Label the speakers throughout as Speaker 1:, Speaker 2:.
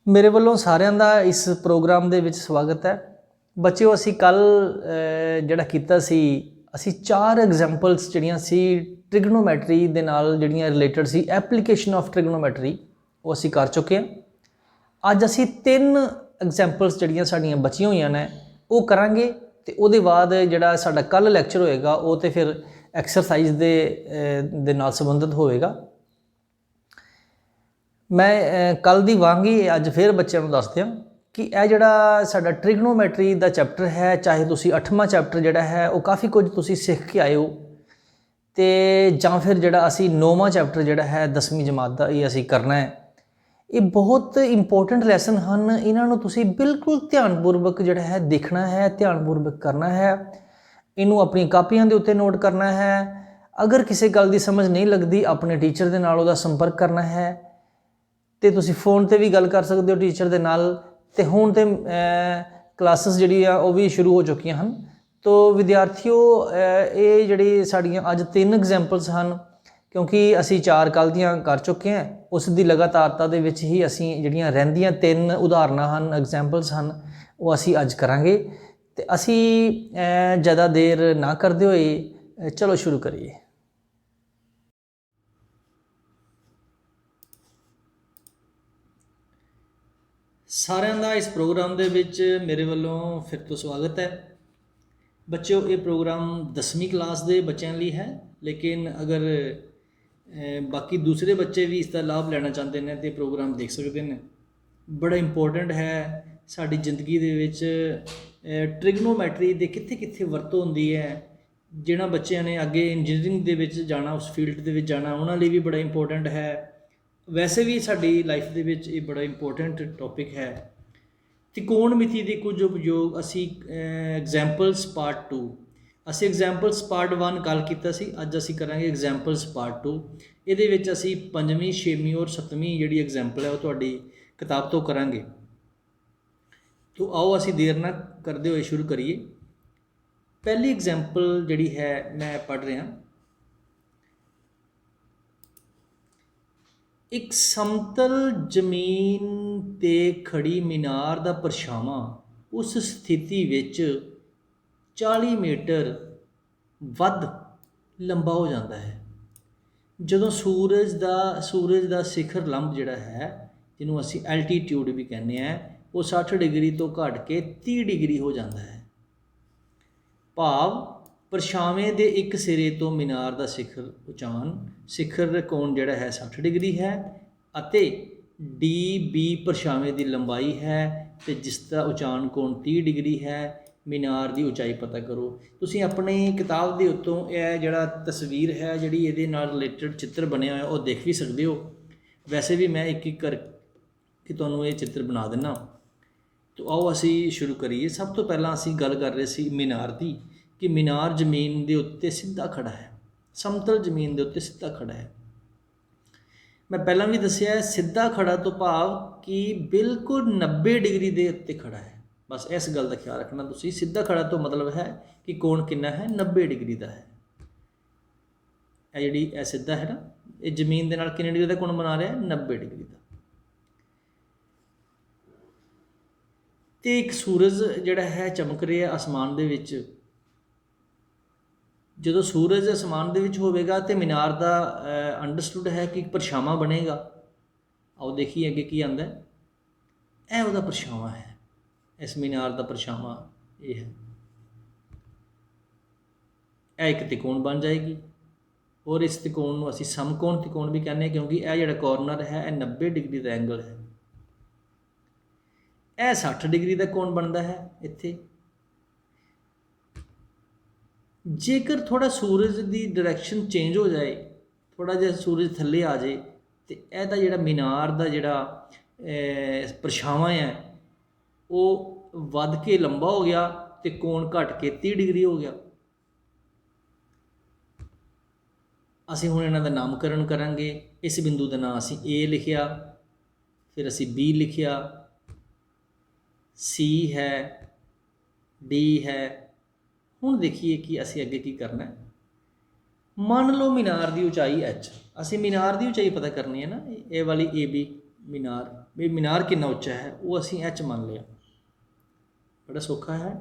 Speaker 1: ਮੇਰੇ ਵੱਲੋਂ ਸਾਰਿਆਂ ਦਾ ਇਸ ਪ੍ਰੋਗਰਾਮ ਦੇ ਵਿੱਚ ਸਵਾਗਤ ਹੈ। ਬੱਚਿਓ, ਅਸੀਂ ਕੱਲ੍ਹ ਜਿਹੜਾ ਕੀਤਾ ਸੀ, ਅਸੀਂ 4 ਐਗਜ਼ਾਮਪਲਸ ਜਿਹੜੀਆਂ ਸੀ ਟ੍ਰਿਗਨੋਮੈਟਰੀ ਦੇ ਨਾਲ ਜਿਹੜੀਆਂ related C, application of trigonometry, ਉਹ ਅਸੀਂ ਕਰ ਚੁੱਕੇ ਹਾਂ। ਅੱਜ ਅਸੀਂ 3 ਐਗਜ਼ਾਮਪਲਸ ਜਿਹੜੀਆਂ ਸਾਡੀਆਂ ਬਚੀਆਂ ਹੋਈਆਂ ਨੇ ਉਹ ਕਰਾਂਗੇ, ਅਤੇ ਉਹਦੇ ਬਾਅਦ ਜਿਹੜਾ ਸਾਡਾ ਕੱਲ੍ਹ ਲੈਕਚਰ ਹੋਏਗਾ ਉਹ ਤਾਂ ਫਿਰ ਐਕਸਰਸਾਈਜ਼ ਦੇ ਨਾਲ ਸੰਬੰਧਿਤ ਹੋਵੇਗਾ। ਮੈਂ ਕੱਲ੍ਹ ਦੀ ਵਾਂਗ ਹੀ ਅੱਜ ਫਿਰ ਬੱਚਿਆਂ ਨੂੰ ਦੱਸ ਦਿਆਂ ਕਿ ਇਹ ਜਿਹੜਾ ਸਾਡਾ ਟ੍ਰਿਗਨੋਮੈਟਰੀ ਦਾ ਚੈਪਟਰ ਹੈ, ਚਾਹੇ ਤੁਸੀਂ 8ਵਾਂ ਚੈਪਟਰ ਜਿਹੜਾ ਹੈ ਉਹ ਕਾਫੀ ਕੁਝ ਤੁਸੀਂ ਸਿੱਖ ਕੇ ਆਏ ਹੋ, ਅਤੇ ਜਾਂ ਫਿਰ ਜਿਹੜਾ ਅਸੀਂ 9ਵਾਂ ਚੈਪਟਰ ਜਿਹੜਾ ਹੈ 10ਵੀਂ ਜਮਾਤ ਦਾ ਇਹ ਅਸੀਂ ਕਰਨਾ ਹੈ। ਇਹ ਬਹੁਤ ਇੰਪੋਰਟੈਂਟ ਲੈਸਨ ਹਨ, ਇਹਨਾਂ ਨੂੰ ਤੁਸੀਂ ਬਿਲਕੁਲ ਧਿਆਨਪੂਰਵਕ ਜਿਹੜਾ ਹੈ ਦੇਖਣਾ ਹੈ, ਧਿਆਨਪੂਰਵਕ ਕਰਨਾ ਹੈ। ਇਹਨੂੰ ਆਪਣੀਆਂ ਕਾਪੀਆਂ ਦੇ ਉੱਤੇ ਨੋਟ ਕਰਨਾ ਹੈ। ਅਗਰ ਕਿਸੇ ਗੱਲ ਦੀ ਸਮਝ ਨਹੀਂ ਲੱਗਦੀ, ਆਪਣੇ ਟੀਚਰ ਦੇ ਨਾਲ ਉਹਦਾ ਸੰਪਰਕ ਕਰਨਾ ਹੈ, ਅਤੇ ਤੁਸੀਂ ਫ਼ੋਨ 'ਤੇ ਵੀ ਗੱਲ ਕਰ ਸਕਦੇ ਹੋ ਟੀਚਰ ਦੇ ਨਾਲ। ਅਤੇ ਹੁਣ ਤਾਂ ਕਲਾਸਿਸ ਜਿਹੜੀ ਆ ਉਹ ਵੀ ਸ਼ੁਰੂ ਹੋ ਚੁੱਕੀਆਂ ਹਨ। ਤੋ ਵਿਦਿਆਰਥੀਓ, ਇਹ ਜਿਹੜੀ ਸਾਡੀਆਂ ਅੱਜ 3 ਐਗਜ਼ਾਮਪਲਸ ਹਨ, ਕਿਉਂਕਿ ਅਸੀਂ 4 ਕੱਲ੍ਹ ਦੀਆਂ ਕਰ ਚੁੱਕੇ ਹਾਂ, ਉਸ ਦੀ ਲਗਾਤਾਰਤਾ ਦੇ ਵਿੱਚ ਹੀ ਅਸੀਂ ਜਿਹੜੀਆਂ ਰਹਿੰਦੀਆਂ 3 ਉਦਾਹਰਨਾਂ ਹਨ, ਐਗਜ਼ਾਮਪਲਸ ਹਨ, ਉਹ ਅਸੀਂ ਅੱਜ ਕਰਾਂਗੇ। ਅਤੇ ਅਸੀਂ ਜ਼ਿਆਦਾ ਦੇਰ ਨਾ ਕਰਦੇ ਹੋਏ ਚਲੋ ਸ਼ੁਰੂ ਕਰੀਏ। ਸਾਰਿਆਂ ਦਾ ਇਸ ਪ੍ਰੋਗਰਾਮ ਦੇ ਵਿੱਚ ਮੇਰੇ ਵੱਲੋਂ ਫਿਰ ਤੋਂ ਸਵਾਗਤ ਹੈ। ਬੱਚਿਓ, ਇਹ ਪ੍ਰੋਗਰਾਮ 10ਵੀਂ ਕਲਾਸ ਦੇ ਬੱਚਿਆਂ ਲਈ ਹੈ, ਲੇਕਿਨ ਅਗਰ ਬਾਕੀ ਦੂਸਰੇ ਬੱਚੇ ਵੀ ਇਸ ਦਾ ਲਾਭ ਲੈਣਾ ਚਾਹੁੰਦੇ ਨੇ ਤਾਂ ਪ੍ਰੋਗਰਾਮ ਦੇਖ ਸਕਦੇ ਨੇ। ਬੜਾ ਇੰਪੋਰਟੈਂਟ ਹੈ ਸਾਡੀ ਜ਼ਿੰਦਗੀ ਦੇ ਵਿੱਚ ਟ੍ਰਿਗਨੋਮੈਟਰੀ ਦੇ ਕਿੱਥੇ ਕਿੱਥੇ ਵਰਤੋਂ ਹੁੰਦੀ ਹੈ। ਜਿਹਨਾਂ ਬੱਚਿਆਂ ਨੇ ਅੱਗੇ ਇੰਜੀਨੀਅਰਿੰਗ ਦੇ ਵਿੱਚ ਜਾਣਾ, ਉਸ ਫੀਲਡ ਦੇ ਵਿੱਚ ਜਾਣਾ, ਉਹਨਾਂ ਲਈ ਵੀ ਬੜਾ ਇੰਪੋਰਟੈਂਟ ਹੈ। ਵੈਸੇ ਵੀ ਸਾਡੀ ਲਾਈਫ ਦੇ ਵਿੱਚ ਇਹ ਬੜਾ ਇੰਪੋਰਟੈਂਟ ਟੌਪਿਕ ਹੈ। ਤ੍ਰਿਕੋਣਮਿਤੀ ਦੇ ਕੁਝ ਉਪਯੋਗ, ਅਸੀਂ ਐਗਜ਼ਾਮਪਲਸ ਪਾਰਟ 2, ਅਸੀਂ ਐਗਜ਼ਾਮਪਲਸ ਪਾਰਟ 1 ਕੱਲ੍ਹ ਕੀਤਾ ਸੀ, ਅੱਜ ਅਸੀਂ ਕਰਾਂਗੇ ਐਗਜ਼ਾਮਪਲਸ ਪਾਰਟ 2। ਇਹਦੇ ਵਿੱਚ ਅਸੀਂ 5ਵੀਂ 6ਵੀਂ ਔਰ 7ਵੀਂ ਜਿਹੜੀ ਐਗਜ਼ਾਮਪਲ ਹੈ ਉਹ ਤੁਹਾਡੀ ਕਿਤਾਬ ਤੋਂ ਕਰਾਂਗੇ। ਤੋ ਆਓ ਅਸੀਂ ਦੇਰ ਨਾ ਕਰਦੇ ਹੋਏ ਸ਼ੁਰੂ ਕਰੀਏ। ਪਹਿਲੀ ਐਗਜ਼ਾਮਪਲ ਜਿਹੜੀ ਹੈ ਮੈਂ ਪੜ੍ਹ ਰਿਹਾ। ਇੱਕ ਸਮਤਲ ਜ਼ਮੀਨ 'ਤੇ ਖੜੀ ਮੀਨਾਰ ਦਾ ਪਰਛਾਵਾਂ ਉਸ ਸਥਿਤੀ ਵਿੱਚ 40 ਮੀਟਰ ਵੱਧ ਲੰਬਾ ਹੋ ਜਾਂਦਾ ਹੈ ਜਦੋਂ ਸੂਰਜ ਦਾ ਸਿਖਰ ਲੰਬ ਜਿਹੜਾ ਹੈ, ਜਿਹਨੂੰ ਅਸੀਂ ਐਲਟੀਟਿਊਡ ਵੀ ਕਹਿੰਦੇ ਹਾਂ, ਉਹ 60 ਡਿਗਰੀ ਤੋਂ ਘੱਟ ਕੇ 30 ਡਿਗਰੀ ਹੋ ਜਾਂਦਾ ਹੈ। ਭਾਵ ਪਰਛਾਵੇਂ ਦੇ ਇੱਕ ਸਿਰੇ ਤੋਂ ਮੀਨਾਰ ਦਾ ਸਿਖਰ ਕੋਣ ਜਿਹੜਾ ਹੈ 60 ਡਿਗਰੀ ਹੈ, ਅਤੇ DB ਪਰਛਾਵੇਂ ਦੀ ਲੰਬਾਈ ਹੈ, ਅਤੇ ਜਿਸ ਦਾ ਉਚਾਨ ਕੋਣ 30 ਡਿਗਰੀ ਹੈ। ਮੀਨਾਰ ਦੀ ਉਚਾਈ ਪਤਾ ਕਰੋ। ਤੁਸੀਂ ਆਪਣੀ ਕਿਤਾਬ ਦੇ ਉੱਤੋਂ ਇਹ ਜਿਹੜਾ ਤਸਵੀਰ ਹੈ, ਜਿਹੜੀ ਇਹਦੇ ਨਾਲ ਰਿਲੇਟਡ ਚਿੱਤਰ ਬਣਿਆ ਹੋਇਆ, ਉਹ ਦੇਖ ਵੀ ਸਕਦੇ ਹੋ। ਵੈਸੇ ਵੀ ਮੈਂ ਇੱਕ ਕਰਕੇ ਤੁਹਾਨੂੰ ਇਹ ਚਿੱਤਰ ਬਣਾ ਦਿੰਦਾ। ਤਾਂ ਆਓ ਅਸੀਂ ਸ਼ੁਰੂ ਕਰੀਏ। ਸਭ ਤੋਂ ਪਹਿਲਾਂ ਅਸੀਂ ਗੱਲ ਕਰ ਰਹੇ ਸੀ ਮੀਨਾਰ ਦੀ, ਕਿ ਮੀਨਾਰ ਜ਼ਮੀਨ ਦੇ ਉੱਤੇ ਸਿੱਧਾ ਖੜ੍ਹਾ ਹੈ, ਸਮਤਲ ਜ਼ਮੀਨ ਦੇ ਉੱਤੇ ਸਿੱਧਾ ਖੜ੍ਹਾ ਹੈ। ਮੈਂ ਪਹਿਲਾਂ ਵੀ ਦੱਸਿਆ, ਸਿੱਧਾ ਖੜ੍ਹਾ ਤੋਂ ਭਾਵ ਕਿ ਬਿਲਕੁਲ 90 ਡਿਗਰੀ ਦੇ ਉੱਤੇ ਖੜ੍ਹਾ ਹੈ। ਬਸ ਇਸ ਗੱਲ ਦਾ ਖਿਆਲ ਰੱਖਣਾ ਤੁਸੀਂ। ਸਿੱਧਾ ਖੜ੍ਹਾ ਤੋਂ ਮਤਲਬ ਹੈ ਕਿ ਕੋਣ ਕਿੰਨਾ ਹੈ, 90 ਡਿਗਰੀ ਦਾ ਹੈ। ਇਹ ਸਿੱਧਾ ਹੈ ਨਾ, ਇਹ ਜ਼ਮੀਨ ਦੇ ਨਾਲ ਕਿੰਨੇ ਡਿਗਰੀ ਦਾ ਕੋਣ ਬਣਾ ਰਿਹਾ, 90 ਡਿਗਰੀ ਦਾ। ਅਤੇ ਇੱਕ ਸੂਰਜ ਜਿਹੜਾ ਹੈ ਚਮਕ ਰਿਹਾ ਅਸਮਾਨ ਦੇ ਵਿੱਚ। ਜਦੋਂ ਸੂਰਜ ਅਸਮਾਨ ਦੇ ਵਿੱਚ ਹੋਵੇਗਾ ਤਾਂ ਮੀਨਾਰ ਦਾ ਅੰਡਰਸਟੂਡ ਹੈ ਕਿ ਪਰਛਾਵਾਂ ਬਣੇਗਾ। ਆਓ ਦੇਖੀਏ ਅੱਗੇ ਕੀ ਆਉਂਦਾ। ਇਹ ਉਹਦਾ ਪਰਛਾਵਾਂ ਹੈ, ਇਸ ਮੀਨਾਰ ਦਾ ਪਰਛਾਵਾਂ ਇਹ ਹੈ। ਇਹ ਇੱਕ ਤਿਕੋਣ ਬਣ ਜਾਏਗੀ, ਔਰ ਇਸ ਤਿਕੋਣ ਨੂੰ ਅਸੀਂ ਸਮਕੋਣ ਤਿਕੋਣ ਵੀ ਕਹਿੰਦੇ ਹਾਂ, ਕਿਉਂਕਿ ਇਹ ਜਿਹੜਾ ਕੋਰਨਰ ਹੈ ਇਹ 90 ਡਿਗਰੀ ਦਾ ਐਂਗਲ ਹੈ। ਇਹ 60 ਡਿਗਰੀ ਦਾ ਕੋਣ ਬਣਦਾ ਹੈ ਇੱਥੇ। ਜੇਕਰ ਥੋੜ੍ਹਾ ਸੂਰਜ ਦੀ ਡਾਇਰੈਕਸ਼ਨ ਚੇਂਜ ਹੋ ਜਾਏ, ਥੋੜ੍ਹਾ ਜਿਹਾ ਸੂਰਜ ਥੱਲੇ ਆ ਜਾਏ, ਅਤੇ ਇਹਦਾ ਜਿਹੜਾ ਮੀਨਾਰ ਦਾ ਜਿਹੜਾ ਪਰਛਾਵਾਂ ਹੈ ਉਹ ਵੱਧ ਕੇ ਲੰਬਾ ਹੋ ਗਿਆ, ਅਤੇ ਕੋਣ ਘੱਟ ਕੇ 30 ਡਿਗਰੀ ਹੋ ਗਿਆ। ਅਸੀਂ ਹੁਣ ਇਹਨਾਂ ਦਾ ਨਾਮਕਰਨ ਕਰਾਂਗੇ। ਇਸ ਬਿੰਦੂ ਦਾ ਨਾਂ ਅਸੀਂ A ਲਿਖਿਆ, ਫਿਰ ਅਸੀਂ B ਲਿਖਿਆ, C ਹੈ, D ਹੈ। ਹੁਣ ਦੇਖੀਏ ਕਿ ਅਸੀਂ ਅੱਗੇ ਕੀ ਕਰਨਾ ਹੈ। ਮੰਨ ਲਓ ਮੀਨਾਰ ਦੀ ਉਚਾਈ h। ਅਸੀਂ ਮੀਨਾਰ ਦੀ ਉਚਾਈ ਪਤਾ ਕਰਨੀ ਹੈ ਨਾ, ਇਹ ਵਾਲੀ AB, मीनार भी मीनार कितना उच्चा है वो असी एच मान लिया, बड़ा सौखा है।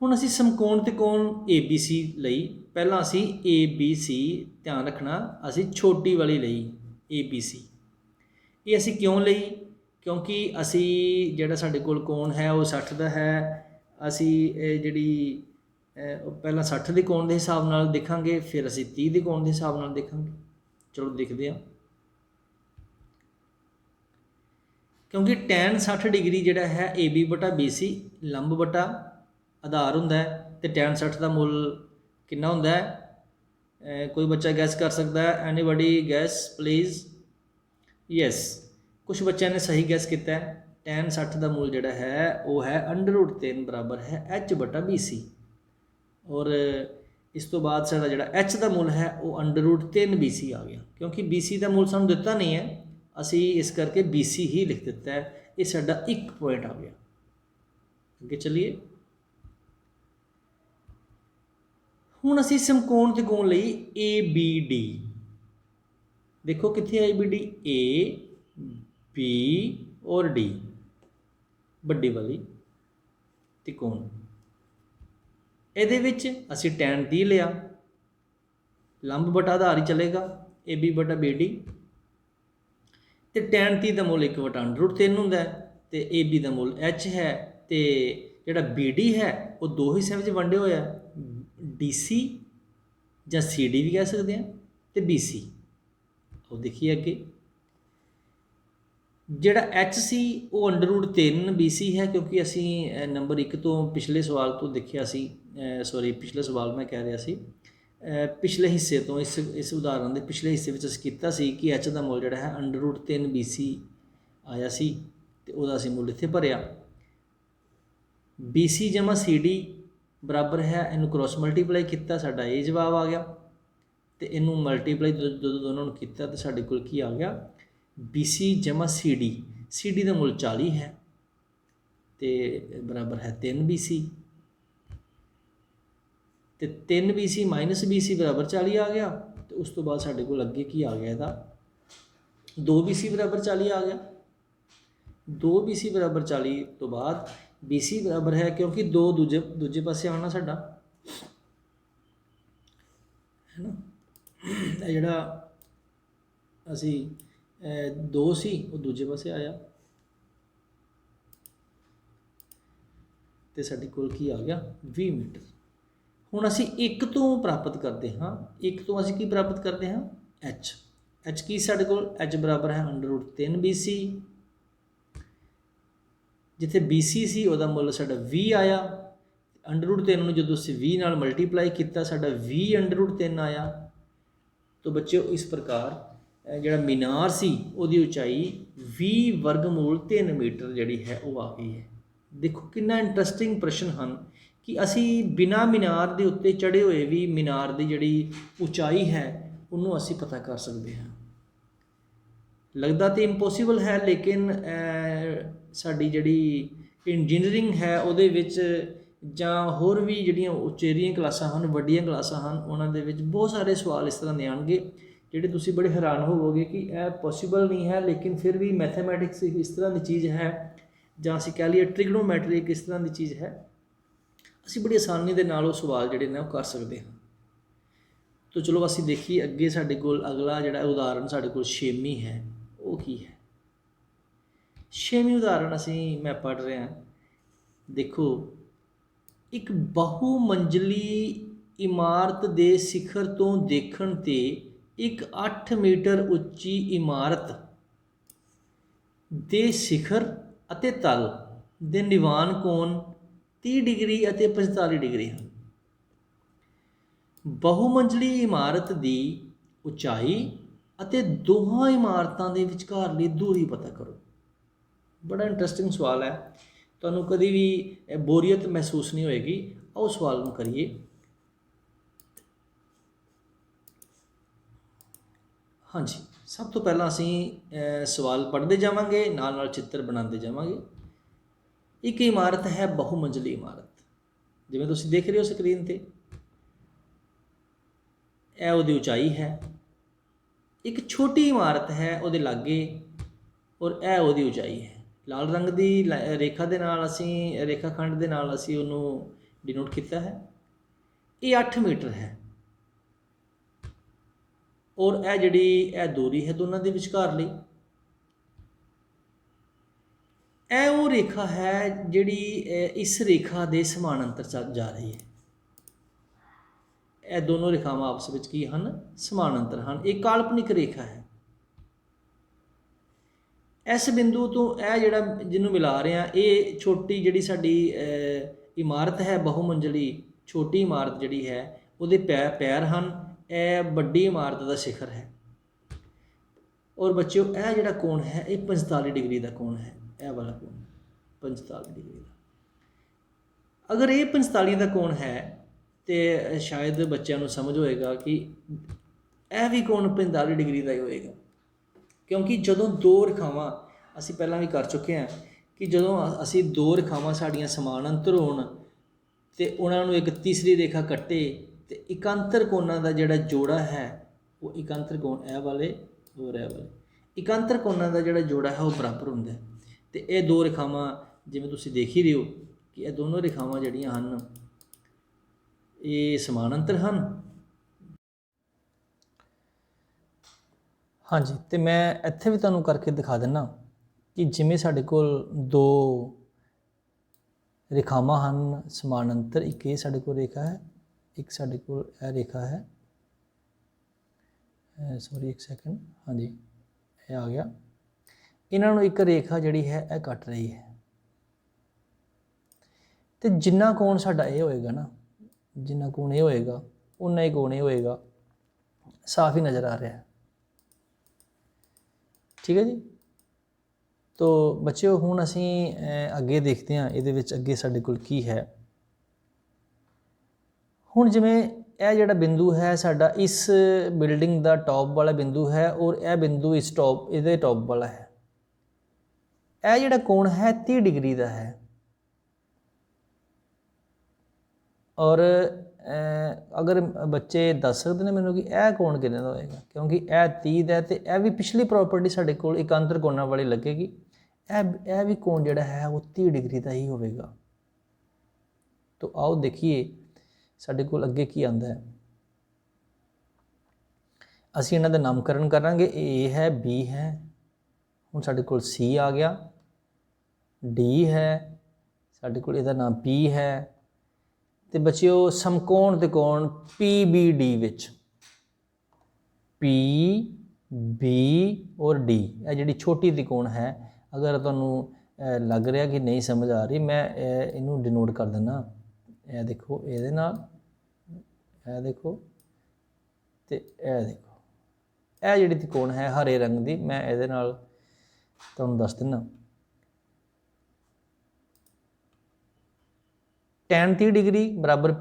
Speaker 1: हुण असी समकोण त्रिकोण ए बी सी लई, पहला असी ए बी सी ध्यान रखना असी छोटी वाली लई ए बी सी। ये असी क्यों लई, क्योंकि असी जिहड़ा साडे कोल कोण है वो 60 का है, असी जिहड़ी पहला 60 के कोण के हिसाब नाल देखांगे, फिर असी 30 के कोण के हिसाब नाल देखांगे। चलो देखते हैं, क्योंकि टैन 60 डिग्री जिहड़ा है ए बी बटा बी सी लंब बटा आधार हुंदा है, तो टैन 60 का मुल कितना हुंदा है? कोई बच्चा गैस कर सकता है? Anybody gas please? यस, कुछ बच्चों ने सही गैस किया है। टैन 60 का मूल जोड़ा है वो है √3 बराबर है एच बटा बी सी, और इस तो बाद साडा जोड़ा एच का मूल है वो √3 बी सी आ गया, क्योंकि बी सी का मूल सानू दिता नहीं है, असी इस करके बी सी ही लिख दिता है। ये साडा 1 पॉइंट आ गया। अगे चलिए, हुण असी समकोण त्रिकोण लई ए बी डी, देखो कित्थे आई बी डी, ए बी और डी, बड़ी वाली त्रिकोण। ये असी टैन 30 लिया, लंब बटा आधार ही चलेगा ए बी बटा बी डी, तो टैन 30 का मुल 1 बटा √3 होंदा है, तो ए बी का मुल एच है, तो जिहड़ा बी डी है वो 2 हिस्सों में वंडे होया, डी सी या सी डी भी कह सकते हैं, तो बी सी। और देखिए अगे जिहड़ा एच सी वो √3 बी सी है, क्योंकि असी नंबर 1 तो पिछले सवाल तो देखिया सी, सॉरी पिछले सवाल मैं कह रहा सी, पिछले हिस्से तो इस उदाहरण के पिछले हिस्से में असीं कीता सी कि एच का मुल जिहड़ा है √3 बी सी आया सी, तो उहदा असीं मुल इत्थे भरिया। बी सी जमा सी डी बराबर है, इनू क्रॉस मल्टीप्लाई किया, साडा ये जवाब आ गया, तो इनू मल्टीप्लाई जो दोनों किया तो साडे कोल की आ गया, बी सी जमा सी डी का मुल 40 है, तो बराबर है 3 बी सी, तो 3 B C minus B C बराबर 40 आ गया। तो उस तो बाद साडे कोल अगे की आ गया, इहदा 2 बी सी बराबर 40 आ गया। 2 बी सी बराबर 40 तो बाद बी सी बराबर है, क्योंकि 2 दूजे पासे आना साडा है ना, जिहड़ा असी 2 सी वो दूजे पासे आया, तो साडे कोल की आ गया 20 मीटर। हुण असी 1 तो प्राप्त करते हाँ, 1 तो असी की प्राप्त करते हाँ, एच। एच की साडे कोल एच बराबर है √3 बी सी, जिथे बी सी सी उहदा मुल साडा 20 आया, √3 नूं जदों असीं 20 नाल मल्टीप्लाई किया साडा 20 √3 आया। तो बच्चों इस प्रकार जिहड़ा मीनार सी उहदी उचाई 20 वर्गमूल 3 मीटर जिहड़ी है वो आ गई है। देखो कितना इंटरस्टिंग प्रश्न हैं कि असी बिना मीनार के उत्ते चढ़े हुए भी मीनार की जिहड़ी उचाई है उन्होंने असी पता कर सकते हैं। लगता तो इंपॉसिबल है, लेकिन साडी जिहड़ी इंजीनियरिंग है उहदे विच जां होर भी जिहड़ियां उचेरियां क्लासां हैं, वड्डियां क्लासां हैं, उन्हां दे विच बहुत सारे सवाल इस तरह दे आउणगे जिहड़े तुसीं बड़े हैरान होवोगे कि यह पॉसीबल नहीं है, लेकिन फिर भी मैथेमैटिक्स इस तरह की चीज़ है, जां असीं कह लईए ट्रिग्नोमैट्री एक इस तरह की चीज़ है, असीं बड़ी आसानी दे नाल वो सवाल जिहड़े ने वो कर सकते हैं। तो चलो असीं देखिए अगे साडे कोल अगला जिहड़ा उदाहरण साडे कोल 6वीं है वो की है। 6वीं उदाहरण असीं मैं पढ़ रहा, देखो एक बहुमंजिली इमारत दे सिखर तो देखण ते एक 8 मीटर उच्ची इमारत दे सिखर अते तल दे निवान कोण 30 डिग्री अते 45 डिग्री हैं। बहुमंजिली इमारत की उचाई अते दोहां इमारतां दे विचकारली दूरी पता करो। बड़ा इंटरस्टिंग सवाल है, तुहानूं कभी भी बोरीयत महसूस नहीं होएगी। आओ सवाल नूं करिए। हाँ जी, सब तो पहला असीं सवाल पढ़ते जावांगे, नाल नाल चित्र बनाते जावांगे। एक इमारत है बहुमंजिली इमारत, जिवें तुसीं देख रहे हो स्क्रीन ते, यह उहदी उचाई है एक छोटी इमारत है ਉਹਦੇ ਲਾਗੇ ਔਰ ਇਹ ਉਹਦੀ ਉਚਾਈ ਹੈ। ਲਾਲ ਰੰਗ ਦੀ ਰੇਖਾ ਦੇ ਨਾਲ ਅਸੀਂ ਰੇਖਾ ਖੰਡ ਦੇ ਨਾਲ ਅਸੀਂ ਉਹਨੂੰ ਡਿਨੋਟ ਕੀਤਾ ਹੈ। ਇਹ 8 ਮੀਟਰ ਹੈ ਔਰ ਇਹ ਜਿਹੜੀ ਇਹ ਦੂਰੀ ਹੈ ਦੋਨਾਂ ਦੇ ਵਿਚਕਾਰ ਲਈ, ਇਹ ਉਹ ਰੇਖਾ ਹੈ ਜਿਹੜੀ ਇਸ ਰੇਖਾ ਦੇ ਸਮਾਨਾਂਤਰ ਜਾ ਰਹੀ ਹੈ। ਇਹ ਦੋਨੋਂ ਰੇਖਾਵਾਂ ਆਪਸ ਵਿੱਚ ਕੀ ਹਨ? ਸਮਾਨਾਂਤਰ ਹਨ। ਇਹ ਕਾਲਪਨਿਕ ਰੇਖਾ ਹੈ। ਇਸ ਬਿੰਦੂ ਤੋਂ ਇਹ ਜਿਹੜਾ ਜਿਹਨੂੰ ਮਿਲਾ ਰਹੇ ਹਾਂ, ਇਹ ਛੋਟੀ ਜਿਹੜੀ ਸਾਡੀ ਇਮਾਰਤ ਹੈ ਬਹੁਮੰਜ਼ਲੀ ਛੋਟੀ ਇਮਾਰਤ ਜਿਹੜੀ ਹੈ ਉਹਦੇ ਪੈਰ ਹਨ। ਇਹ ਵੱਡੀ ਇਮਾਰਤ ਦਾ ਸਿਖਰ ਹੈ। ਔਰ ਬੱਚਿਓ ਇਹ ਜਿਹੜਾ ਕੋਣ ਹੈ ਇਹ 45 ਡਿਗਰੀ ਦਾ ਕੋਣ ਹੈ। ਇਹ ਵਾਲਾ ਕੋਣ 45 ਡਿਗਰੀ ਦਾ। ਅਗਰ ਇਹ 45 ਦਾ ਕੋਣ ਹੈ ਤੇ ਸ਼ਾਇਦ ਬੱਚਿਆਂ ਨੂੰ ਸਮਝ ਹੋਏਗਾ ਕਿ ਇਹ ਵੀ ਕੋਣ 45 ਡਿਗਰੀ ਦਾ ਹੀ ਹੋਏਗਾ, ਕਿਉਂਕਿ ਜਦੋਂ ਦੋ ਰੇਖਾਵਾਂ ਅਸੀਂ ਪਹਿਲਾਂ ਵੀ ਕਰ ਚੁੱਕੇ ਹਾਂ ਕਿ ਜਦੋਂ ਅਸੀਂ ਦੋ ਰੇਖਾਵਾਂ ਸਾਡੀਆਂ ਸਮਾਨਾਂਤਰ ਹੋਣ ਅਤੇ ਉਹਨਾਂ ਨੂੰ ਇੱਕ ਤੀਸਰੀ ਰੇਖਾ ਕੱਟੇ ਅਤੇ ਇਕਾਂਤਰ ਕੋਣਾਂ ਦਾ ਜਿਹੜਾ ਜੋੜਾ ਹੈ ਉਹ ਇਕਾਂਤਰ ਕੋਣ ਇਹ ਵਾਲੇ ਹੋਰ ਇਹ ਵਾਲੇ ਇਕਾਂਤਰ ਕੋਣਾਂ ਦਾ ਜਿਹੜਾ ਜੋੜਾ ਹੈ ਉਹ ਬਰਾਬਰ ਹੁੰਦਾ। ਅਤੇ ਇਹ ਦੋ ਰੇਖਾਵਾਂ ਜਿਵੇਂ ਤੁਸੀਂ ਦੇਖ ਹੀ ਰਹੇ ਹੋ ਕਿ ਇਹ ਦੋਨੋਂ ਰੇਖਾਵਾਂ ਜਿਹੜੀਆਂ ਹਨ ਇਹ ਸਮਾਨਾਂਤਰ ਹਨ। ਹਾਂਜੀ, ਅਤੇ ਮੈਂ ਇੱਥੇ ਵੀ ਤੁਹਾਨੂੰ ਕਰਕੇ ਦਿਖਾ ਦਿੰਦਾ ਕਿ ਜਿਵੇਂ ਸਾਡੇ ਕੋਲ ਦੋ ਰੇਖਾਵਾਂ ਹਨ ਸਮਾਨਾਂਤਰ, ਇੱਕ ਇਹ ਸਾਡੇ ਕੋਲ ਰੇਖਾ ਹੈ, ਇੱਕ ਸਾਡੇ ਕੋਲ ਇਹ ਰੇਖਾ ਹੈ। ਸੌਰੀ ਇੱਕ ਸੈਕਿੰਡ, ਹਾਂਜੀ ਇਹ ਆ ਗਿਆ। ਇਹਨਾਂ ਨੂੰ ਇੱਕ ਰੇਖਾ ਜਿਹੜੀ ਹੈ ਇਹ ਕੱਟ ਰਹੀ ਹੈ ਅਤੇ ਜਿੰਨਾ ਕੋਣ ਸਾਡਾ ਇਹ ਹੋਏਗਾ ਨਾ, ਜਿੰਨਾ ਕੋਣ ਇਹ ਹੋਏਗਾ ਉਨਾ ਹੀ ਕੋਣ ਇਹ ਹੋਏਗਾ। ਸਾਫ਼ ਹੀ ਨਜ਼ਰ ਆ ਰਿਹਾ ਹੈ। ਠੀਕ ਹੈ ਜੀ। ਤੋ ਬੱਚਿਓ ਹੁਣ ਅਸੀਂ ਅੱਗੇ ਦੇਖਦੇ ਹਾਂ ਇਹਦੇ ਵਿੱਚ ਅੱਗੇ ਸਾਡੇ ਕੋਲ ਕੀ ਹੈ। ਹੁਣ ਜਿਵੇਂ ਇਹ ਜਿਹੜਾ ਬਿੰਦੂ ਹੈ ਸਾਡਾ ਇਸ ਬਿਲਡਿੰਗ ਦਾ ਟੌਪ ਵਾਲਾ ਬਿੰਦੂ ਹੈ ਔਰ ਇਹ ਬਿੰਦੂ ਇਹਦੇ ਟੌਪ ਵਾਲਾ ਹੈ। ਇਹ ਜਿਹੜਾ ਕੋਣ ਹੈ 30 ਡਿਗਰੀ ਦਾ ਹੈ ਔਰ ਅਗਰ ਬੱਚੇ ਦੱਸ ਸਕਦੇ ਨੇ ਮੈਨੂੰ ਕਿ ਇਹ ਕੋਣ ਕਿੰਨੇ ਦਾ ਹੋਏਗਾ, ਕਿਉਂਕਿ ਇਹ 30 ਦਾ ਅਤੇ ਇਹ ਵੀ ਪਿਛਲੀ ਪ੍ਰੋਪਰਟੀ ਸਾਡੇ ਕੋਲ ਇਕਾਂਤਰ ਕੋਣਾਂ ਵਾਲੀ ਲੱਗੇਗੀ। ਇਹ ਵੀ ਕੋਣ ਜਿਹੜਾ ਹੈ ਉਹ 30 ਡਿਗਰੀ ਦਾ ਹੀ ਹੋਵੇਗਾ। ਤਾਂ ਆਓ ਦੇਖੀਏ ਸਾਡੇ ਕੋਲ ਅੱਗੇ ਕੀ ਆਉਂਦਾ ਹੈ। ਅਸੀਂ ਇਹਨਾਂ ਦਾ ਨਾਮਕਰਨ ਕਰਾਂਗੇ। A ਹੈ, B ਹੈ, ਹੁਣ ਸਾਡੇ ਕੋਲ C ਆ ਗਿਆ, D ਹੈ, ਸਾਡੇ ਕੋਲ ਇਹਦਾ ਨਾਮ P ਹੈ। ਅਤੇ ਬੱਚਿਓ ਸਮਕੋਣ ਤਿਕੋਣ PBD ਵਿੱਚ PB ਔਰ D ਇਹ ਜਿਹੜੀ ਛੋਟੀ ਤਿਕੋਣ ਹੈ, ਅਗਰ ਤੁਹਾਨੂੰ ਲੱਗ ਰਿਹਾ ਕਿ ਨਹੀਂ ਸਮਝ ਆ ਰਹੀ, ਮੈਂ ਇਹਨੂੰ ਡਿਨੋਟ ਕਰ ਦਿੰਦਾ। ਇਹ ਦੇਖੋ ਇਹਦੇ ਨਾਲ, ਇਹ ਦੇਖੋ ਅਤੇ ਇਹ ਦੇਖੋ, ਇਹ ਜਿਹੜੀ ਤਿਕੋਣ ਹੈ ਹਰੇ ਰੰਗ ਦੀ, ਮੈਂ ਇਹਦੇ ਨਾਲ ਤੁਹਾਨੂੰ ਦੱਸ ਦਿੰਦਾ। tan 30 ਡਿਗਰੀ ਬਰਾਬਰ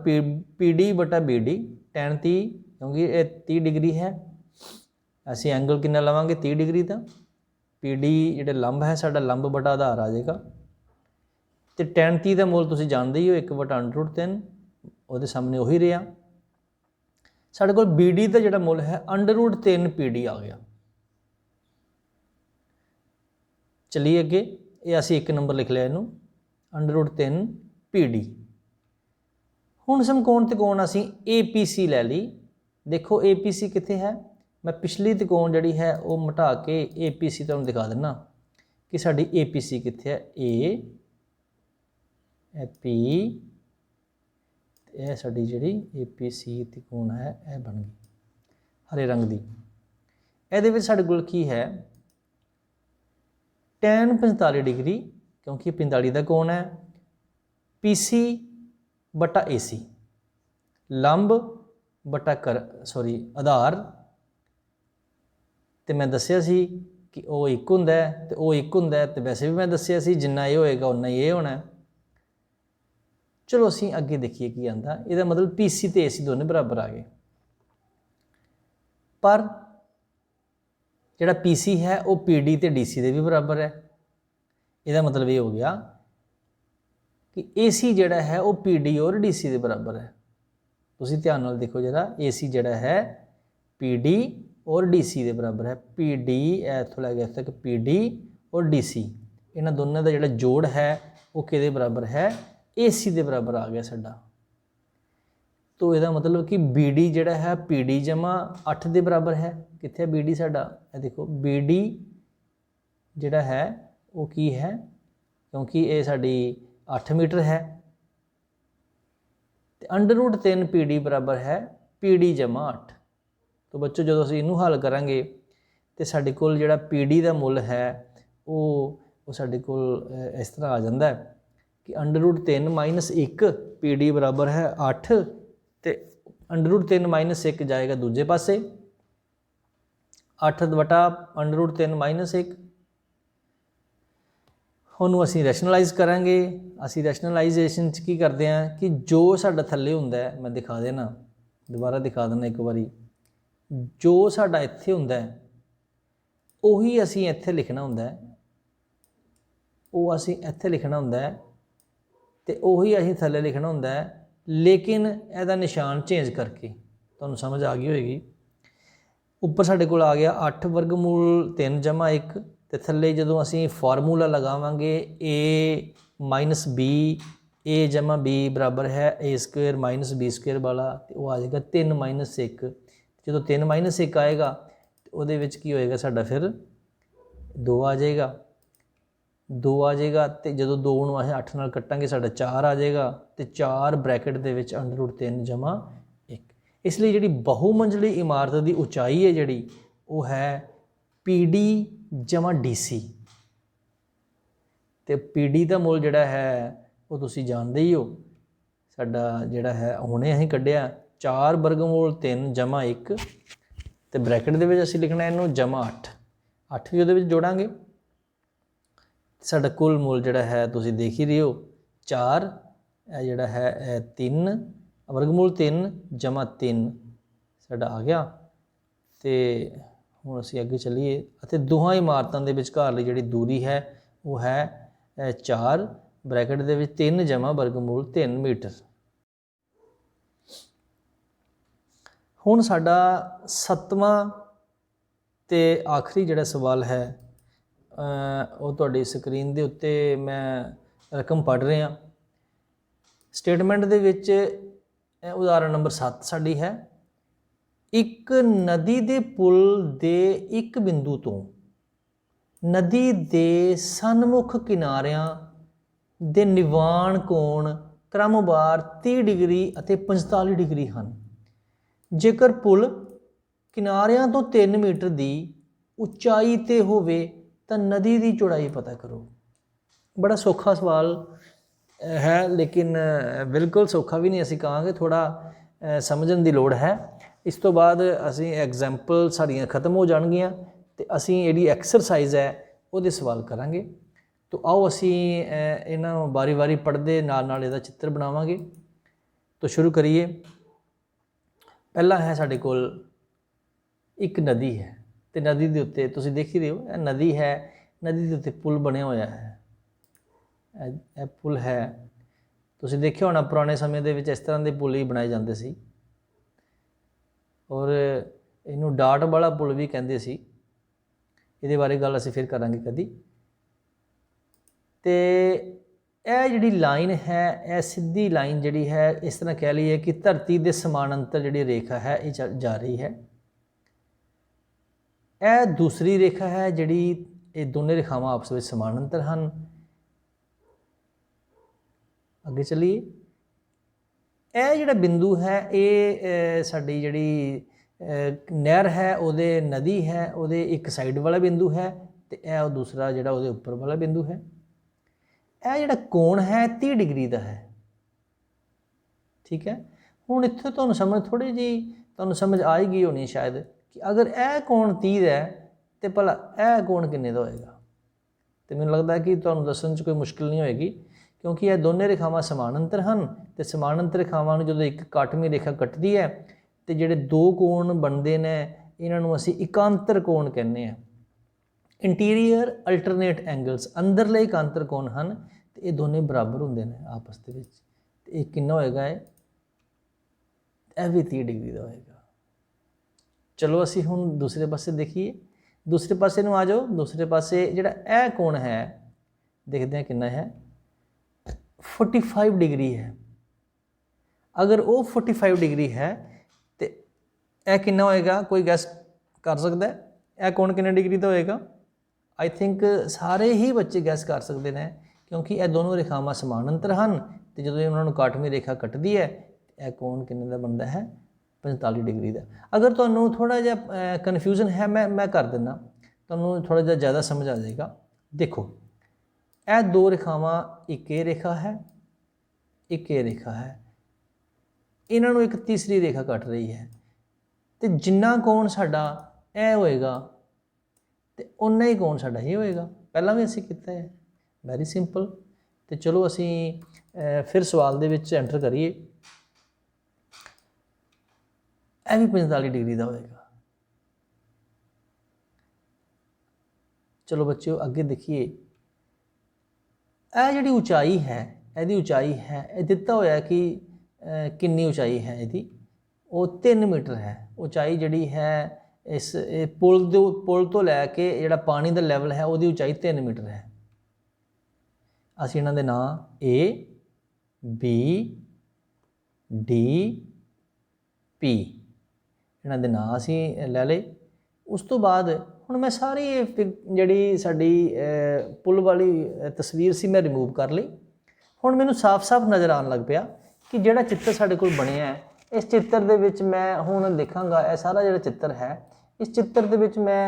Speaker 1: PD ਬਟਾ BD। tan 30 ਕਿਉਂਕਿ ਇਹ 30 ਡਿਗਰੀ ਹੈ, ਅਸੀਂ ਐਂਗਲ ਕਿੰਨਾ ਲਵਾਂਗੇ 30 ਡਿਗਰੀ ਦਾ। PD ਜਿਹੜਾ ਲੰਬ ਹੈ ਸਾਡਾ ਲੰਬ ਬਟਾ ਆਧਾਰ ਆ ਜਾਏਗਾ ਅਤੇ tan 30 ਦਾ ਮੁੱਲ ਤੁਸੀਂ ਜਾਣਦੇ ਹੀ ਹੋ 1/√3, ਉਹਦੇ ਸਾਹਮਣੇ ਉਹੀ ਰਿਹਾ। ਸਾਡੇ ਕੋਲ BD ਦਾ ਜਿਹੜਾ ਮੁੱਲ ਹੈ √3 PD ਆ ਗਿਆ। ਚਲੀਏ ਅੱਗੇ, ਇਹ ਅਸੀਂ ਇੱਕ ਨੰਬਰ ਲਿਖ ਲਿਆ ਇਹਨੂੰ √3 PD। ਹੁਣ ਸਮਕੋਣ ਤਿਕੋਣ ਅਸੀਂ APC ਲੈ ਲਈ। ਦੇਖੋ APC ਕਿੱਥੇ ਹੈ, ਮੈਂ ਪਿਛਲੀ ਤਿਕੋਣ ਜਿਹੜੀ ਹੈ ਉਹ ਮਿਟਾ ਕੇ APC ਤੁਹਾਨੂੰ ਦਿਖਾ ਦਿੰਦਾ ਕਿ ਸਾਡੀ APC ਕਿੱਥੇ ਹੈ। ਇਹ P, ਇਹ ਸਾਡੀ ਜਿਹੜੀ APC ਤਿਕੋਣ ਹੈ ਇਹ ਬਣ ਗਈ ਹਰੇ ਰੰਗ ਦੀ। ਇਹਦੇ ਵਿੱਚ ਸਾਡੇ ਕੋਲ ਕੀ ਹੈ, tan 45 ਡਿਗਰੀ ਕਿਉਂਕਿ 45 ਦਾ ਕੋਣ ਹੈ, PC ਬਟਾ AC ਲੰਬ ਬਟਾ ਆਧਾਰ। ਅਤੇ ਮੈਂ ਦੱਸਿਆ ਸੀ ਕਿ ਉਹ ਇੱਕ ਹੁੰਦਾ ਅਤੇ ਉਹ ਇੱਕ ਹੁੰਦਾ, ਅਤੇ ਵੈਸੇ ਵੀ ਮੈਂ ਦੱਸਿਆ ਸੀ ਜਿੰਨਾ ਇਹ ਹੋਏਗਾ ਉਨਾ ਹੀ ਇਹ ਹੋਣਾ। ਚਲੋ ਅਸੀਂ ਅੱਗੇ ਦੇਖੀਏ ਕੀ ਆਉਂਦਾ। ਇਹਦਾ ਮਤਲਬ PC ਅਤੇ AC ਦੋਨੇ ਬਰਾਬਰ ਆ ਗਏ, ਪਰ ਜਿਹੜਾ PC ਹੈ ਉਹ PD ਅਤੇ DC ਦੇ ਵੀ ਬਰਾਬਰ ਹੈ। ਇਹਦਾ ਮਤਲਬ ਇਹ ਹੋ ਗਿਆ ਕਿ AC ਜਿਹੜਾ ਹੈ ਉਹ PD ਔਰ DC ਦੇ ਬਰਾਬਰ ਹੈ। ਤੁਸੀਂ ਧਿਆਨ ਨਾਲ ਦੇਖੋ ਜਰਾ, AC ਜਿਹੜਾ ਹੈ PD और DC ਦੇ ਬਰਾਬਰ ਹੈ। PD ਇੱਥੋਂ ਲੈ ਕੇ ਇੱਥੇ ਤੱਕ PD और DC ਇਹਨਾਂ ਦੋਨਾਂ ਦਾ ਜਿਹੜਾ ਜੋੜ ਹੈ ਉਹ ਕਿਹਦੇ ਬਰਾਬਰ ਹੈ? AC ਦੇ ਬਰਾਬਰ ਆ ਗਿਆ ਸਾਡਾ। तो ਇਹਦਾ मतलब कि BD ਜਿਹੜਾ ਹੈ PD ਜਮਾ 8 ਦੇ ਬਰਾਬਰ ਹੈ। ਕਿੱਥੇ BD ਸਾਡਾ? ਇਹ ਦੇਖੋ BD ਜਿਹੜਾ ਹੈ ਉਹ ਕੀ ਹੈ, ਕਿਉਂਕਿ ਇਹ ਸਾਡੀ 8 ਮੀਟਰ ਹੈ ਤੇ √3 PD ਬਰਾਬਰ ਹੈ PD ਜਮਾ 8। तो ਬੱਚੋ ਜਦੋਂ ਅਸੀਂ ਇਹਨੂੰ ਹੱਲ ਕਰਾਂਗੇ ਤੇ ਸਾਡੇ ਕੋਲ ਜਿਹੜਾ PD ਦਾ ਮੁੱਲ ਹੈ ਉਹ ਸਾਡੇ ਕੋਲ ਇਸ ਤਰ੍ਹਾਂ ਆ ਜਾਂਦਾ ਹੈ ਕਿ √3 - 1 PD ਬਰਾਬਰ ਹੈ 8 ਤੇ √3 - 1 ਜਾਏਗਾ ਦੂਜੇ ਪਾਸੇ 8 ਬਟਾ √3 - 1। ਉਹਨੂੰ ਅਸੀਂ ਰੈਸ਼ਨਲਾਈਜ਼ ਕਰਾਂਗੇ। ਅਸੀਂ ਰੈਸ਼ਨਲਾਈਜੇਸ਼ਨ 'ਚ ਕੀ ਕਰਦੇ ਹਾਂ ਕਿ ਜੋ ਸਾਡਾ ਥੱਲੇ ਹੁੰਦਾ ਹੈ, ਮੈਂ ਦਿਖਾ ਦੇਣਾ, ਦੁਬਾਰਾ ਦਿਖਾ ਦੇਣਾ ਇੱਕ ਵਾਰੀ, ਜੋ ਸਾਡਾ ਇੱਥੇ ਹੁੰਦਾ ਹੈ ਉਹੀ ਅਸੀਂ ਇੱਥੇ ਲਿਖਣਾ ਹੁੰਦਾ ਹੈ, ਉਹ ਅਸੀਂ ਇੱਥੇ ਲਿਖਣਾ ਹੁੰਦਾ ਹੈ ਤੇ ਉਹੀ ਅਸੀਂ ਥੱਲੇ ਲਿਖਣਾ ਹੁੰਦਾ ਹੈ, ਲੇਕਿਨ ਇਹਦਾ ਨਿਸ਼ਾਨ ਚੇਂਜ ਕਰਕੇ। ਤੁਹਾਨੂੰ ਸਮਝ ਆ ਗਈ ਹੋਏਗੀ। ਉੱਪਰ ਸਾਡੇ ਕੋਲ ਆ ਗਿਆ 8 ਵਰਗਮੂਲ 3 ਜਮਾ 1 ਤੇ ਥੱਲੇ ਜਦੋਂ ਅਸੀਂ ਫਾਰਮੂਲਾ ਲਗਾਵਾਂਗੇ a - b a ਜਮਾ b ਬਰਾਬਰ ਹੈ a² - b² ਵਾਲਾ, ਤੇ ਉਹ ਆ ਜਾਏਗਾ 3 - 1। ਜਦੋਂ 3 - 1 ਆਏਗਾ ਤੇ ਉਹਦੇ ਵਿੱਚ ਕੀ ਹੋਏਗਾ ਸਾਡਾ? ਫਿਰ 2 ਆ ਜਾਏਗਾ, 2 ਆ ਜਾਏਗਾ ਤੇ ਜਦੋਂ 2 ਨੂੰ ਅਸੀਂ 8 ਨਾਲ ਕੱਟਾਂਗੇ ਸਾਡਾ 4 ਆ ਜਾਏਗਾ ਤੇ 4 ਬ੍ਰੈਕਟ ਦੇ ਵਿੱਚ √3 ਜਮਾ 1। ਇਸ ਲਈ ਜਿਹੜੀ ਬਹੁਮੰਜ਼ਲੀ ਇਮਾਰਤ ਦੀ ਉਚਾਈ ਹੈ ਜਿਹੜੀ ਉਹ ਹੈ PD ਜਮਾ DC ਤੇ PD ਦਾ ਮੁੱਲ ਜਿਹੜਾ ਹੈ ਉਹ ਤੁਸੀਂ ਜਾਣਦੇ ਹੀ ਹੋ। ਸਾਡਾ ਜਿਹੜਾ ਹੈ ਹੁਣੇ ਅਸੀਂ ਕੱਢਿਆ 4 ਵਰਗਮੂਲ 3 ਜਮਾ 1 ਤੇ ਬ੍ਰੈਕਟ ਦੇ ਵਿੱਚ ਅਸੀਂ ਲਿਖਣਾ ਇਹਨੂੰ ਜਮਾ 8। 8 ਵੀ ਉਹਦੇ ਵਿੱਚ ਜੋੜਾਂਗੇ, ਸਾਡਾ ਕੁੱਲ ਮੁੱਲ ਜਿਹੜਾ ਹੈ ਤੁਸੀਂ ਦੇਖ ਹੀ ਰਹੇ ਹੋ 4, ਇਹ ਜਿਹੜਾ ਹੈ ਇਹ 3 ਵਰਗਮੂਲ 3 ਜਮਾ 3 ਸਾਡਾ ਆ ਗਿਆ। ਤੇ ਹੁਣ ਅਸੀਂ ਅੱਗੇ ਚੱਲੀਏ ਅਤੇ ਦੋਹਾਂ ਇਮਾਰਤਾਂ ਦੇ ਵਿਚਕਾਰਲੀ ਜਿਹੜੀ ਦੂਰੀ ਹੈ ਉਹ ਹੈ 4 ਬ੍ਰੈਕਟ ਦੇ ਵਿੱਚ 3 ਜਮਾ ਵਰਗਮੂਲ 3 ਮੀਟਰ। ਹੁਣ ਸਾਡਾ 7ਵਾਂ ਤੇ ਆਖਰੀ ਜਿਹੜਾ ਸਵਾਲ ਹੈ ਉਹ ਤੁਹਾਡੀ ਸਕਰੀਨ ਦੇ ਉੱਤੇ ਮੈਂ ਰਕਮ ਪੜ੍ਹ ਰਿਹਾ। ਸਟੇਟਮੈਂਟ ਦੇ ਵਿੱਚ ਉਦਾਹਰਨ ਨੰਬਰ 7 ਸਾਡੀ ਹੈ, ਇੱਕ ਨਦੀ ਦੇ ਪੁਲ ਦੇ ਇੱਕ ਬਿੰਦੂ ਤੋਂ ਨਦੀ ਦੇ ਸਨਮੁਖ ਕਿਨਾਰਿਆਂ ਦੇ ਨਿਵਾਣ ਕੋਣ ਕ੍ਰਮਵਾਰ 30 ਡਿਗਰੀ ਅਤੇ 45 ਡਿਗਰੀ ਹਨ। ਜੇਕਰ ਪੁਲ ਕਿਨਾਰਿਆਂ ਤੋਂ 3 ਮੀਟਰ ਦੀ ਉਚਾਈ 'ਤੇ ਹੋਵੇ ਤਾਂ ਨਦੀ ਦੀ ਚੌੜਾਈ ਪਤਾ ਕਰੋ। ਬੜਾ ਸੌਖਾ ਸਵਾਲ ਹੈ, ਲੇਕਿਨ ਬਿਲਕੁਲ ਸੌਖਾ ਵੀ ਨਹੀਂ ਅਸੀਂ ਕਹਾਂਗੇ, ਥੋੜ੍ਹਾ ਸਮਝਣ ਦੀ ਲੋੜ ਹੈ। ਇਸ ਤੋਂ ਬਾਅਦ ਅਸੀਂ ਐਗਜ਼ਾਮਪਲ ਸਾਡੀਆਂ ਖਤਮ ਹੋ ਜਾਣਗੀਆਂ ਤੇ ਅਸੀਂ ਜਿਹੜੀ ਐਕਸਰਸਾਈਜ਼ ਹੈ ਉਹਦੇ ਸਵਾਲ ਕਰਾਂਗੇ। ਤਾਂ ਆਓ ਅਸੀਂ ਇਹਨਾਂ ਨੂੰ ਵਾਰੀ ਪੜ੍ਹਦੇ ਨਾਲ ਇਹਦਾ ਚਿੱਤਰ ਬਣਾਵਾਂਗੇ। ਤਾਂ ਸ਼ੁਰੂ ਕਰੀਏ। ਪਹਿਲਾ ਹੈ ਸਾਡੇ ਕੋਲ ਇੱਕ ਨਦੀ ਹੈ ਤੇ ਨਦੀ ਦੇ ਉੱਤੇ ਤੁਸੀਂ ਦੇਖ ਹੀ ਰਹੇ ਹੋ ਇਹ ਨਦੀ ਹੈ, ਨਦੀ ਦੇ ਉੱਤੇ ਪੁਲ ਬਣਿਆ ਹੋਇਆ ਹੈ। ਇਹ ਪੁਲ ਹੈ, ਤੁਸੀਂ ਦੇਖਿਆ ਹੋਣਾ ਪੁਰਾਣੇ ਸਮੇਂ ਦੇ ਵਿੱਚ ਇਸ ਤਰ੍ਹਾਂ ਦੇ ਪੁਲ ਹੀ ਬਣਾਏ ਜਾਂਦੇ ਸੀ ਔਰ ਇਹਨੂੰ ਡਾਟ ਵਾਲਾ ਪੁਲ ਵੀ ਕਹਿੰਦੇ ਸੀ। ਇਹਦੇ ਬਾਰੇ ਗੱਲ ਅਸੀਂ ਫਿਰ ਕਰਾਂਗੇ ਕਦੀ। ਤੇ ਇਹ ਜਿਹੜੀ ਲਾਈਨ ਹੈ ਇਹ ਸਿੱਧੀ ਲਾਈਨ ਜਿਹੜੀ ਹੈ ਇਸ ਤਰ੍ਹਾਂ ਕਹਿ ਲਈਏ ਕਿ ਧਰਤੀ ਦੇ ਸਮਾਨਾਂਤਰ ਜਿਹੜੀ ਰੇਖਾ ਹੈ ਇਹ ਜਾ ਰਹੀ ਹੈ। ਇਹ ਦੂਸਰੀ ਰੇਖਾ ਹੈ ਜਿਹੜੀ ਇਹ ਦੋਨੇ ਰੇਖਾਵਾਂ ਆਪਸ ਵਿੱਚ ਸਮਾਨਾਂਤਰ ਹਨ। ਅੱਗੇ ਚੱਲੀਏ। ਇਹ ਜਿਹੜਾ ਬਿੰਦੂ ਹੈ ਇਹ ਸਾਡੀ ਜਿਹੜੀ ਨਹਿਰ ਹੈ ਉਹਦੇ ਨਦੀ ਹੈ ਉਹਦੇ ਇੱਕ ਸਾਈਡ ਵਾਲਾ ਬਿੰਦੂ ਹੈ ਤੇ ਇਹ ਉਹ ਦੂਸਰਾ ਜਿਹੜਾ ਉਹਦੇ ਉੱਪਰ ਵਾਲਾ ਬਿੰਦੂ ਹੈ। ਇਹ ਜਿਹੜਾ ਕੋਣ ਹੈ 30 ਡਿਗਰੀ ਦਾ ਹੈ। ਠੀਕ ਹੈ। ਹੁਣ ਇੱਥੇ ਤੁਹਾਨੂੰ ਸਮਝ ਥੋੜ੍ਹੀ ਜਿਹੀ ਤੁਹਾਨੂੰ ਸਮਝ ਆਏਗੀ ਹੋਣੀ ਸ਼ਾਇਦ ਕਿ ਅਗਰ ਇਹ ਕੋਣ 30 ਹੈ ਤੇ ਭਲਾ ਇਹ ਕੋਣ ਕਿੰਨੇ ਦਾ ਹੋਏਗਾ। ਤੇ ਮੈਨੂੰ ਲੱਗਦਾ ਕਿ ਤੁਹਾਨੂੰ ਦੱਸਣ 'ਚ ਕੋਈ ਮੁਸ਼ਕਿਲ ਨਹੀਂ ਹੋਏਗੀ ਕਿਉਂਕਿ ਇਹ ਦੋਨੇ ਰੇਖਾਵਾਂ ਸਮਾਨਾਂਤਰ ਹਨ ਤੇ ਸਮਾਨਾਂਤਰ ਰੇਖਾਵਾਂ ਨੂੰ ਜਦੋਂ ਇੱਕ ਕੱਟਵੀਂ ਰੇਖਾ ਕੱਟਦੀ ਹੈ ਤੇ ਜਿਹੜੇ ਦੋ ਕੋਣ ਬਣਦੇ ਨੇ ਇਹਨਾਂ ਨੂੰ ਅਸੀਂ ਇਕਾਂਤਰ ਕੋਣ ਕਹਿੰਦੇ ਹਾਂ। ਇੰਟੀਰੀਅਰ ਅਲਟਰਨੇਟ ਐਂਗਲਸ ਅੰਦਰਲੇ ਇਕਾਂਤਰ ਕੋਣ ਹਨ ਤੇ ਇਹ ਦੋਨੇ ਬਰਾਬਰ ਹੁੰਦੇ ਨੇ ਆਪਸ ਦੇ ਵਿੱਚ। ਤੇ ਇਹ ਕਿੰਨਾ ਹੋਏਗਾ? ਇਹ ਵੀ 30 ਡਿਗਰੀ ਦਾ ਹੋਏਗਾ। चलो असी हुण दूसरे पासे देखिए, दूसरे पासे नूं आ जाओ। दूसरे पासे जिहड़ा यह कोण है देखते हैं कितना है, 45 डिग्री है। अगर वो 45 डिग्री है तो यह कितना होएगा, कोई गैस कर सकता है? यह कोण कितने डिग्री का होएगा? आई थिंक सारे ही बच्चे गैस कर सकते हैं, क्योंकि यह दोनों रेखावां समानांतर हैं। तो जो उन्होंने काटवीं रेखा कटती है, यह कोण कितने का बनता है? 45 डिग्री का। अगर तुहानूं थोड़ा जिहा कन्फ्यूजन है, मैं कर दिना, तुहानूं थोड़ा जिहा ज़्यादा समझ आ जाएगा। देखो, यह दो रेखावां, एक ये रेखा है, एक ये रेखा है, इन्हों एक तीसरी रेखा कट रही है। तो जिन्ना कोण साडा यह होएगा तो उन्ना ही कोण साडा ये होएगा। पहला भी असीं कीता है, वैरी सिंपल। तो चलो असीं फिर सवाल दे विच एंटर करिए। यह भी 45 डिग्री का होएगा। चलो बच्चों अगे देखिए, यह जिहड़ी ऊंचाई है, यहदी ऊंचाई है, यह दिता होया कि कितनी ऊंचाई है यदि, वो 3 मीटर है। ऊंचाई जिहड़ी है इस पुल तो लैके जिहड़ा पानी का लैवल है, उसकी ऊंचाई 3 मीटर है। असीं इन्हां दे नां A, B, D, P इन्हां दे नां असीं लै लए। उस तो बाद हुण मैं सारी जिहड़ी साडी पुल वाली तस्वीर सी मैं रिमूव कर लई। हुण मैनूं साफ साफ नज़र आउण लग पिया कि जिहड़ा चित्र साडे कोल बणिया है, इस चित्र दे विच मैं हुण देखांगा। यह सारा जिहड़ा चित्र है, इस चित्र दे विच मैं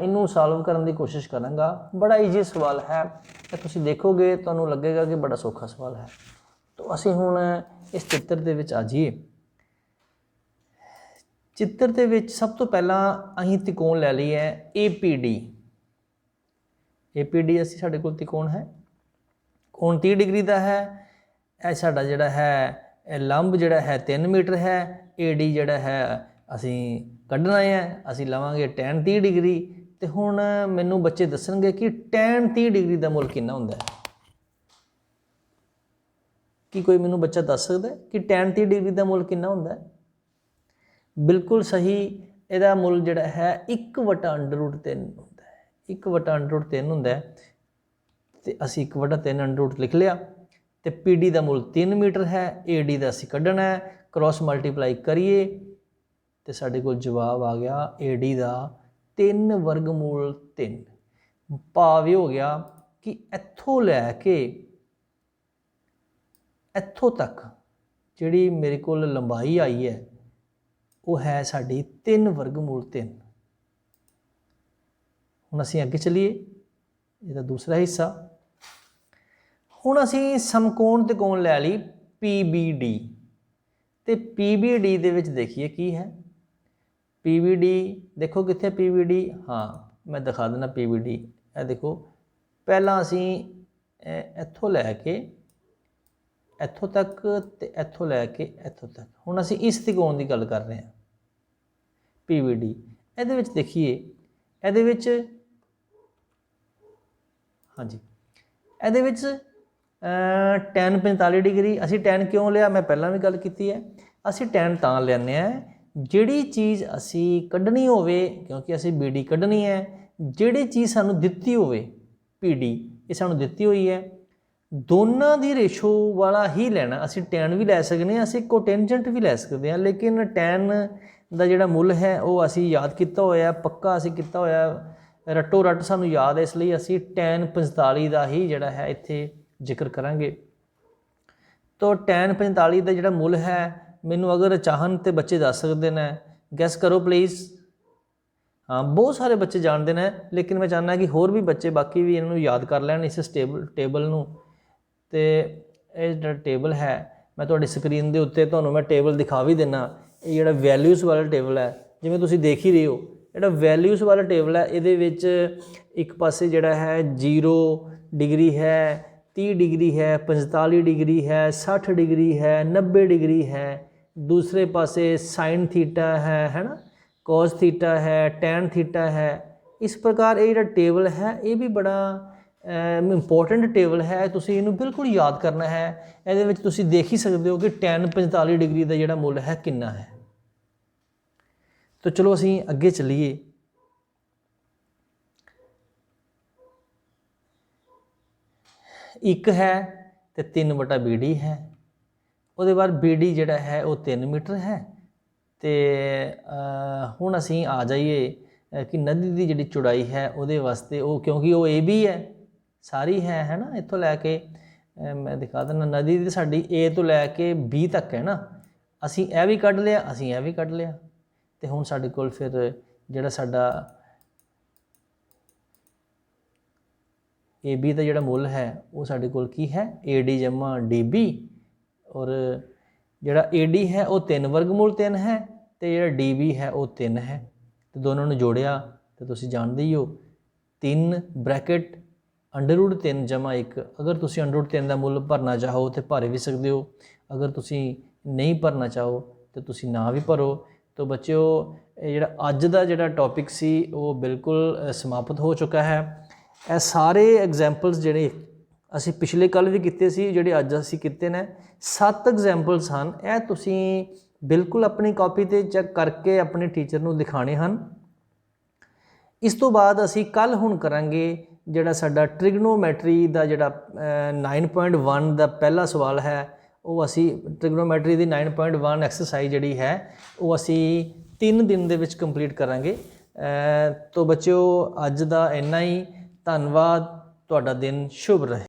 Speaker 1: इनू सॉल्व करने की कोशिश करांगा। बड़ा ईजी सवाल है, तो तुसीं देखोगे तुहानूं लगेगा कि बड़ा सौखा सवाल है। तो असीं हुण इस चित्र दे विच आ जाइए। चित्र दे विच सब तो पहला असीं त्रिकोण लै लई है APD। APD असीं साडे कोल त्रिकोण है, कोण 30 डिग्री का है। यह साडा जिहड़ा है लंब जिहड़ा है 3 मीटर है। AD जिहड़ा है असीं कढना है, असीं लवांगे tan 30 डिग्री। तो हुण मैनूं बच्चे दसणगे कि tan 30 डिग्री का मुल कितना हुंदा है। कि कोई मैनूं बच्चा दस सकदा है कि tan 30 डिग्री का मुल कितना हुंदा है? बिल्कुल सही, इहदा मुल जिहड़ा है 1/√3 हुंदा है। 1/√3 हुंदा है। तो असीं 1/3 लिख लिया। तो PD का मुल 3 मीटर है, AD का असीं कढ़ना है, क्रॉस मल्टीप्लाई करिए तो साडे कोल जवाब आ गया AD का 3 वर्गमूल 3। भाव ये हो गया कि इत्थों लैके इत्थों तक जिहड़ी मेरे कोल लंबाई आई है, वो है साडी 3 वर्गमूल 3। हुण असीं अगे चलीए, इहदा दूसरा हिस्सा। हुण असीं समकोण त्रिकोण लै लई PBD। तो PBD दे विच देखिए की है। PBD देखो कित्थे PBD, हाँ मैं दिखा देना PBD। यह देखो, पहला असीं इत्थों लैके इत्थों तक ते इत्थों लैके इत्थों तक। हुण असीं इस त्रिकोण की गल कर रहे हैं PBD। इहदे विच देखिए, इहदे विच हाँ जी, इहदे विच tan 45 डिग्री। असीं tan क्यों लिया, मैं पहलां भी गल कीती है। असीं tan तां लैंदे आ जिहड़ी चीज़ असीं कढनी होवे, क्योंकि असीं BD कढनी है। जिहड़ी चीज़ सानूं दित्ती होवे PD, ये सानूं दित्ती हुई है, दोनों की रेशो वाला ही लैना। असीं tan भी लै सकते हैं, असीं कोटेंजेंट भी लै सकते हैं, लेकिन tan का जिहड़ा मुल है वो असीं याद किया होया, पक्का असीं किया होया, रटो रट सानूं याद है। इसलिए असीं tan 45 का ही जिहड़ा है इत्थे जिक्र करांगे। तो tan 45 का जिहड़ा मुल है, मैनूं अगर चाहन तो बच्चे दस सकते हैं। गैस करो प्लीज़। हाँ, बहुत सारे बच्चे जानते हैं, लेकिन मैं चाहना कि होर भी बच्चे बाकी भी इन्हों याद कर लैन इस टेबल नूं। तो ये जिहड़ा टेबल है, मैं तुहाडी स्क्रीन के उत्ते तुहानूं मैं टेबल दिखा भी देना। ये जिहड़ा वैल्यूज़ वाला टेबल है, जिवें तुसीं देख ही रहे हो, जिहड़ा वैल्यूज़ वाला टेबल है, इहदे विच एक पासे जिहड़ा है 0 डिग्री है, 30 डिग्री है, 45 डिग्री है, 60 डिग्री है, 90 डिग्री है। दूसरे पासे साइन थीटा है ना, कॉस थीटा है, टैन थीटा है। इस प्रकार ये जिहड़ा टेबल है, ये भी बड़ा इंपोर्टेंट टेबल है। तुसीं इहनूं बिल्कुल याद करना है। इहदे विच तुसीं देख ही सकते हो कि tan 45 डिग्री का जिहड़ा मुल है कितना है। तो चलो असीं अगे चलीए। एक है तो 3 बटा BD है, ਉਹਦੇ बाद BD ਜਿਹੜਾ ਹੈ ਉਹ 3 ਮੀਟਰ ਹੈ। ਤੇ ਹੁਣ ਅਸੀਂ ਆ ਜਾਈਏ ਕਿ ਨਦੀ ਦੀ ਜਿਹੜੀ ਚੌੜਾਈ ਹੈ ਉਹਦੇ ਵਾਸਤੇ ਉਹ, ਕਿਉਂਕਿ ਉਹ AB ਹੈ ਸਾਰੀ ਹੈ ਨਾ, ਇੱਥੋਂ ਲੈ ਕੇ ਮੈਂ ਦਿਖਾ ਦਿੰਦਾ, ਨਦੀ ਦੀ ਸਾਡੀ A ਤੋਂ ਲੈ ਕੇ B ਤੱਕ ਹੈ ਨਾ। ਅਸੀਂ ਇਹ ਵੀ ਕੱਢ ਲਿਆ, ਅਸੀਂ ਇਹ ਵੀ ਕੱਢ ਲਿਆ, ਤੇ ਹੁਣ ਸਾਡੇ ਕੋਲ ਫਿਰ ਜਿਹੜਾ ਸਾਡਾ AB ਦਾ ਜਿਹੜਾ ਮੁੱਲ ਹੈ ਉਹ ਸਾਡੇ ਕੋਲ ਕੀ ਹੈ, AD ਜਮਾ DB, ਔਰ ਜਿਹੜਾ AD ਹੈ ਉਹ 3 ਵਰਗਮੂਲ 3 ਹੈ, ਤੇ ਜਿਹੜਾ DB ਹੈ ਉਹ 3 ਹੈ। ਤੇ ਦੋਨਾਂ ਨੂੰ ਜੋੜਿਆ ਤੇ ਤੁਸੀਂ ਜਾਣਦੇ ਹੀ ਹੋ 3 ਬ੍ਰੈਕਟ √3 ਜਮਾ 1। ਅਗਰ ਤੁਸੀਂ √3 ਦਾ ਮੁੱਲ ਭਰਨਾ ਚਾਹੋ ਤੇ ਭਰ ਵੀ ਸਕਦੇ ਹੋ, ਅਗਰ ਤੁਸੀਂ ਨਹੀਂ ਭਰਨਾ ਚਾਹੋ ਤੇ ਤੁਸੀਂ ਨਾ ਵੀ ਭਰੋ। तो बच्चों ਜਿਹੜਾ ਅੱਜ ਦਾ ਜਿਹੜਾ ਟੌਪਿਕ ਸੀ ਉਹ ਬਿਲਕੁਲ ਸਮਾਪਤ ਹੋ ਚੁੱਕਾ ਹੈ। ਇਹ ਸਾਰੇ ਐਗਜ਼ਾਮਪਲਸ ਜਿਹੜੇ ਅਸੀਂ ਪਿਛਲੇ ਕੱਲ ਵੀ ਕੀਤੇ ਸੀ, ਜਿਹੜੇ ਅੱਜ ਅਸੀਂ ਕੀਤੇ ਨੇ 7 ਐਗਜ਼ਾਮਪਲਸ ਹਨ। ਇਹ ਤੁਸੀਂ ਬਿਲਕੁਲ ਆਪਣੀ ਕਾਪੀ 'ਤੇ ਚੈੱਕ ਕਰਕੇ ਆਪਣੇ ਟੀਚਰ ਨੂੰ ਦਿਖਾਣੇ ਹਨ। ਇਸ ਤੋਂ ਬਾਅਦ ਅਸੀਂ ਕੱਲ ਹੁਣ ਕਰਾਂਗੇ ਜਿਹੜਾ ਸਾਡਾ ਟ੍ਰਿਗਨੋਮੈਟਰੀ ਦਾ ਜਿਹੜਾ 9.1 ਦਾ ਪਹਿਲਾ ਸਵਾਲ ਹੈ, ਉਹ ਅਸੀਂ ਟ੍ਰਿਗਨੋਮੈਟਰੀ ਦੀ 9.1 ਐਕਸਰਸਾਈਜ਼ ਜਿਹੜੀ ਹੈ ਉਹ ਅਸੀਂ 3 ਦਿਨ ਦੇ ਵਿੱਚ ਕੰਪਲੀਟ ਕਰਾਂਗੇ। ਤੋ ਬੱਚਿਓ ਅੱਜ ਦਾ ਇੰਨਾ ਹੀ। ਧੰਨਵਾਦ, ਤੁਹਾਡਾ ਦਿਨ ਸ਼ੁਭ ਰਹੇ।